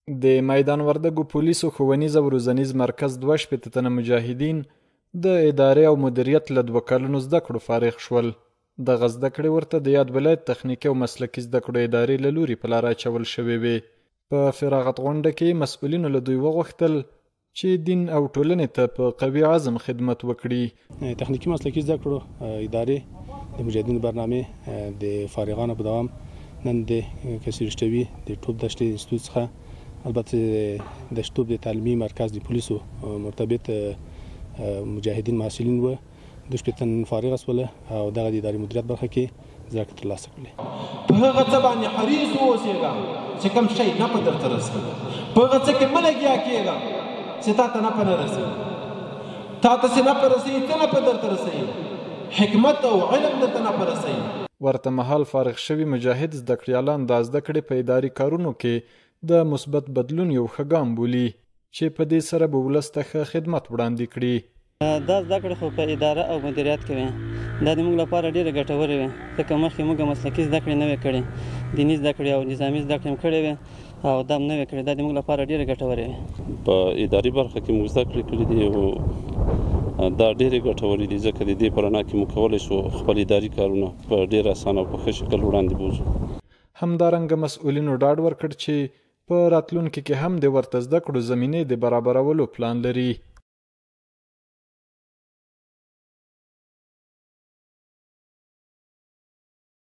د میدان وردګو پولیسو ښوونیز او روزنیز مرکز 2 تنه مجاهدین د ادارې او مدیریت له 2 کلونو زده کړو فارغ شول. دغه زده کړې ورته د یاد ولایت تخنیکي او مسلکي زده کړو ادارې له لوري په لاره اچول شوې وې. په فراغت غونډه کې مسؤلینو له دوی وغوښتل چې دین او ټولنې ته په قوي عزم خدمت وکړي. تخنیکي مسلکي زده کړو ادارې د مجاهدینو برنامه د فارغانو په دوام نن د کثیرشتوي د ټوپ دشتي انستیتوت څخه البته د شتوب د تعلیمي مرکز د پولیسو مرتبط مجاهدین محصلین و د شپږ فارغ اسول او دغه د ادارې مدیریت برخه کې زده کړې ترلاسه کړې. په هغه څه باندې حریص اوسېږه چې کوم شی نه په درته رسېږي، په هغه څه کې مه لګیا کېږه چې تا ته نه په نه رسېږي، تا ته چې نه په رسېږي ته نه په درته رسېږي، حکمت او علم درته نه په رسېږي. ورته مهال فارغ شوي مجاهد زده کړیالان دا زده کړې په اداري کارونو کې د مثبت بدلون یو ښه ګام بولي چې په دې سره به ولس ته ښه خدمت وړاندې کړي. دا زده کړې خو په اداره او مدیریت کې وي، دا د موږ لپاره ډېره ګټورې وي ځکه مخکې موږ مسلکي زده کړې نه وې کړې، دیني زده کړې او نظامي زده کړې هم کړې وې او دا هم نه وې کړې. دا د موږ لپاره ډېره ګټورې وي. په اداري برخه کې موږ زده کړې کړې دي او دا ډېرې ګټورې دي ځکه د دې په رڼا کې موږ کولی شو خپل اداري کارونه په ډېر اسانه او په ښه شکل وړاندې بوځو. همدارنګه مسؤلینو ډاډ ورکړ چې په راتلونکي کې هم د ورته زده کړو زمینې د برابرولو پلان لري.